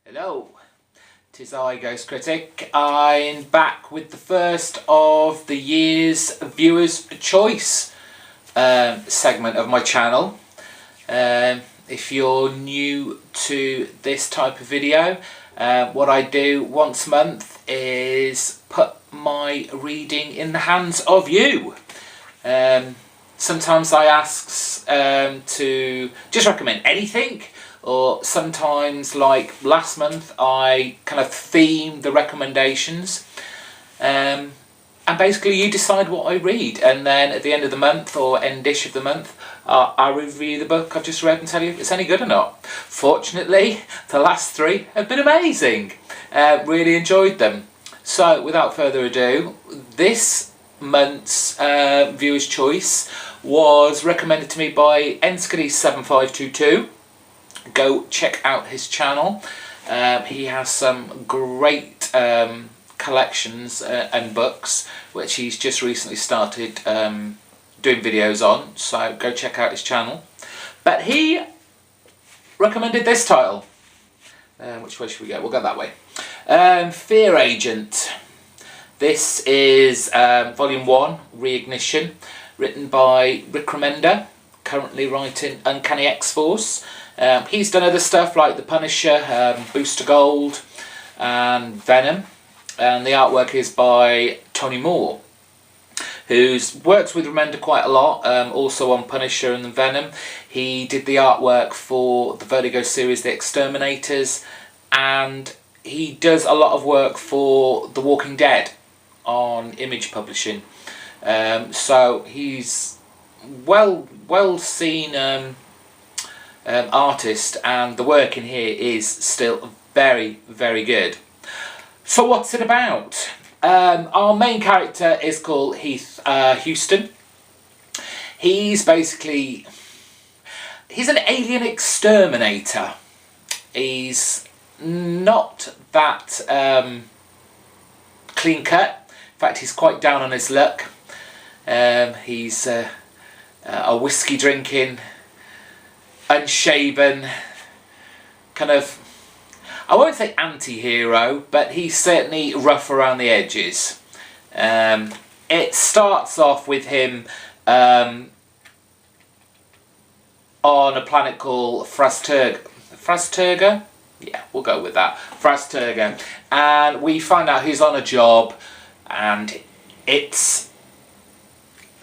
Hello, 'tis I, Ghost Critic. I'm back with the first of the year's Viewer's Choice segment of my channel. If you're new to this type of video, what I do once a month is put my reading in the hands of you. Sometimes I ask to just recommend anything, or sometimes, like last month, I kind of theme the recommendations, and basically you decide what I read, and then at the end of the month or end-ish of the month, I review the book I've just read and tell you if it's any good or not. Fortunately, the last three have been amazing. Really enjoyed them. So without further ado, this month's Viewer's Choice was recommended to me by enschede7522. Go check out his channel. He has some great collections and books which he's just recently started doing videos on, so go check out his channel. But he recommended this title. Which way should we go? We'll go that way. Fear Agent. This is Volume 1, Reignition, written by Rick Remender, currently writing Uncanny X-Force. He's done other stuff like The Punisher, Booster Gold and Venom, and the artwork is by Tony Moore, who's worked with Remender quite a lot, also on Punisher and Venom. He did the artwork for the Vertigo series The Exterminators, and he does a lot of work for The Walking Dead on Image Publishing. So he's well seen artist, and the work in here is still very, very good. So what's it about? Our main character is called Heath Houston. He's basically, he's an alien exterminator. He's not that clean cut. In fact, he's quite down on his luck. He's a whiskey drinking, unshaven, kind of, I won't say anti-hero, but he's certainly rough around the edges. It starts off with him on a planet called Frasturga? Yeah, we'll go with that. Frasturga. And we find out he's on a job, and it's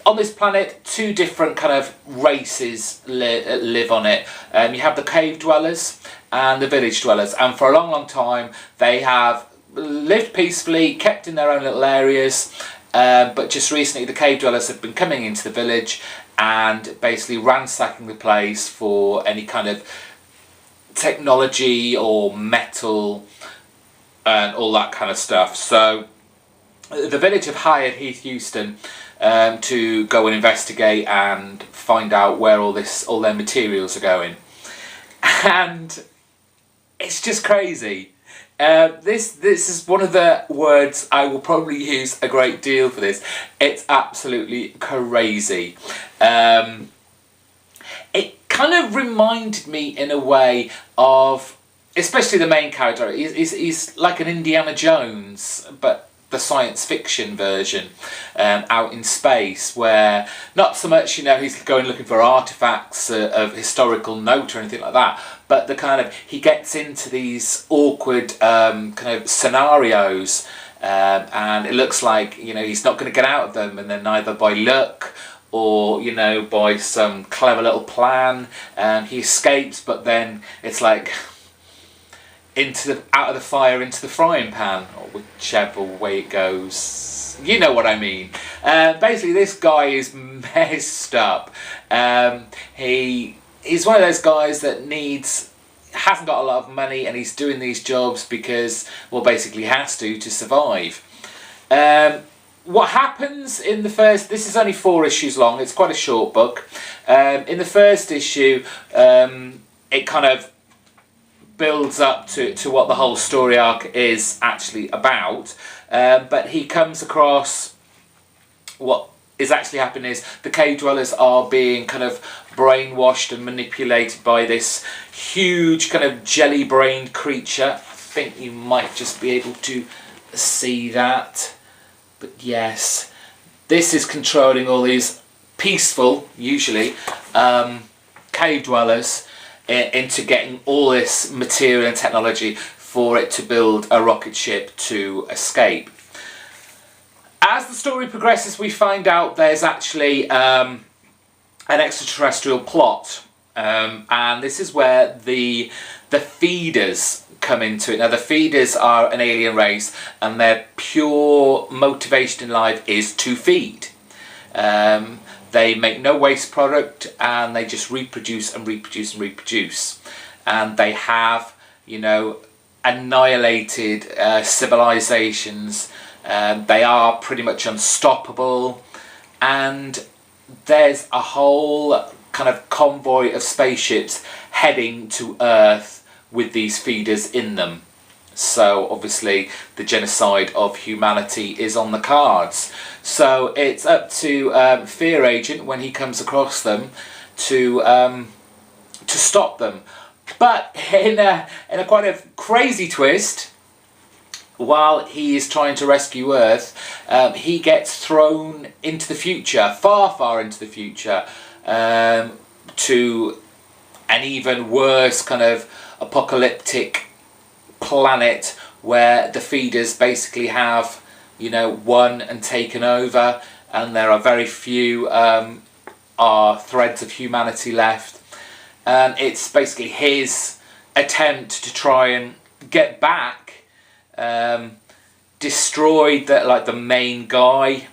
on this planet, two different kind of races live on it. You have the cave dwellers and the village dwellers, and for a long time they have lived peacefully, kept in their own little areas, but just recently the cave dwellers have been coming into the village and basically ransacking the place for any kind of technology or metal and all that kind of stuff. So the village have hired Heath Houston to go and investigate and find out where all their materials are going, and it's just crazy. This is one of the words I will probably use a great deal for this. It's absolutely crazy. It kind of reminded me in a way of, especially the main character. He's like an Indiana Jones, but the science fiction version, out in space, where not so much, you know, he's going looking for artifacts of historical note or anything like that, but the kind of, he gets into these awkward kind of scenarios, and it looks like, you know, he's not going to get out of them, and then either by luck or, you know, by some clever little plan, he escapes, but then it's like out of the fire into the frying pan, or whichever way it goes. You know what I mean. Basically, this guy is messed up. He's one of those guys that hasn't got a lot of money, and he's doing these jobs because, well, basically has to survive. What happens in the first, this is only 4 issues long, it's quite a short book. In the first issue, it kind of builds up to what the whole story arc is actually about, but he comes across what is actually happening is the cave dwellers are being kind of brainwashed and manipulated by this huge kind of jelly-brained creature. think you might just be able to see that. But yes, this is controlling all these peaceful, usually, cave dwellers into getting all this material and technology for it to build a rocket ship to escape. As the story progresses, we find out there's actually an extraterrestrial plot, and this is where the feeders come into it. Now, the feeders are an alien race, and their pure motivation in life is to feed. They make no waste product, and they just reproduce and reproduce and reproduce. And they have, you know, annihilated civilizations. They are pretty much unstoppable, and there's a whole kind of convoy of spaceships heading to Earth with these feeders in them. So obviously the genocide of humanity is on the cards. So it's up to Fear Agent, when he comes across them, to stop them. But in a quite a crazy twist, while he is trying to rescue Earth, he gets thrown into the future, far, far into the future, to an even worse kind of apocalyptic planet where the feeders basically have, you know, won and taken over, and there are very few threads of humanity left. And it's basically his attempt to try and get back, destroyed the main guy,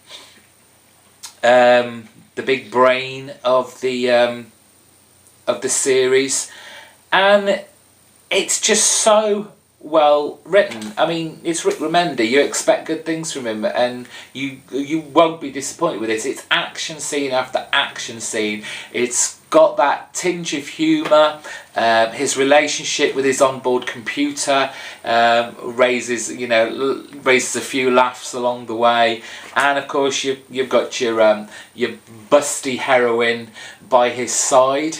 the big brain of the series, and it's just so well written. I mean, it's Rick Remender. You expect good things from him, and you won't be disappointed with this. It's action scene after action scene. It's got that tinge of humour. His relationship with his onboard computer raises a few laughs along the way, and of course you've got your busty heroine by his side,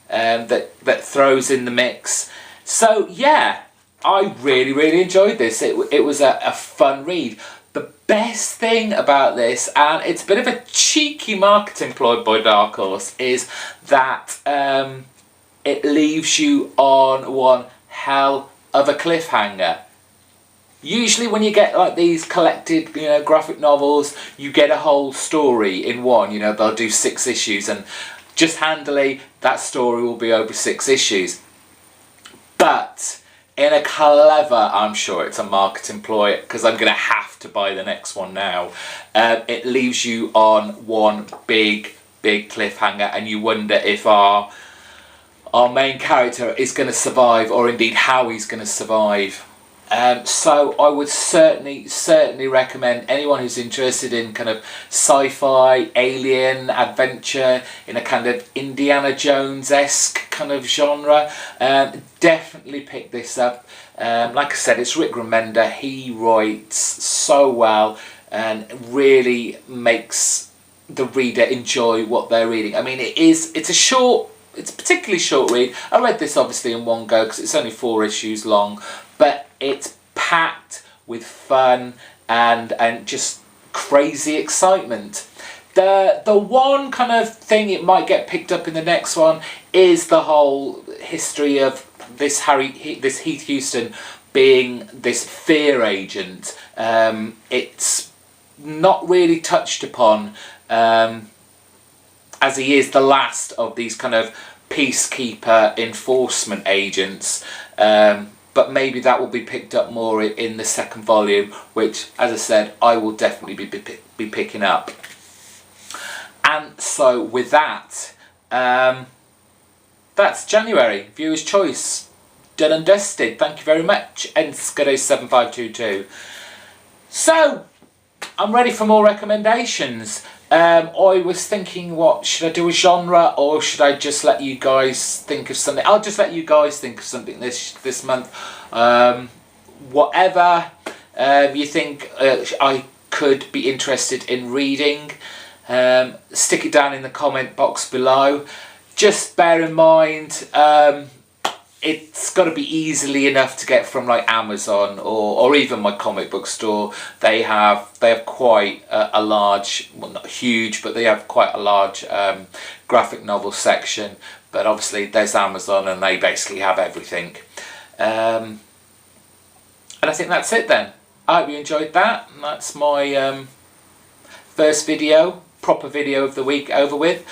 that throws in the mix. So yeah, I really enjoyed this. It was a fun read. The best thing about this, and it's a bit of a cheeky marketing ploy by Dark Horse, is that it leaves you on one hell of a cliffhanger. Usually when you get like these collected, graphic novels, you get a whole story in one. They'll do 6 issues, and just handily that story will be over 6 issues. But in a clever, I'm sure it's a marketing ploy, because I'm going to have to buy the next one now, it leaves you on one big cliffhanger, and you wonder if our main character is going to survive, or indeed how he's going to survive. So I would certainly recommend anyone who's interested in kind of sci-fi, alien, adventure, in a kind of Indiana Jones-esque kind of genre, definitely pick this up. Like I said, it's Rick Remender. He writes so well and really makes the reader enjoy what they're reading. I mean, it's a particularly short read. I read this obviously in one go because it's only 4 issues long, but it's packed with fun and just crazy excitement. The one kind of thing it might get picked up in the next one is the whole history of this Heath Houston being this fear agent. It's not really touched upon, as he is the last of these kind of peacekeeper enforcement agents. But maybe that will be picked up more in the second volume, which, as I said, I will definitely be picking up. And so with that, that's January. Viewer's Choice. Done and dusted. Thank you very much, enschede7522. So, I'm ready for more recommendations. I was thinking, should I do a genre, or should I just let you guys think of something? I'll just let you guys think of something this month. Whatever you think I could be interested in reading, stick it down in the comment box below. Just bear in mind, it's got to be easily enough to get from like Amazon or even my comic book store. They have quite a large, well, not huge, but they have quite a large graphic novel section. But obviously there's Amazon, and they basically have everything. And I think that's it then. I hope you enjoyed that. And that's my first video, proper video of the week over with.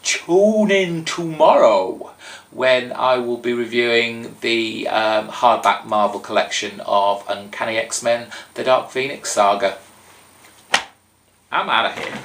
Tune in tomorrow when I will be reviewing the hardback Marvel collection of Uncanny X-Men: The Dark Phoenix Saga. I'm out of here.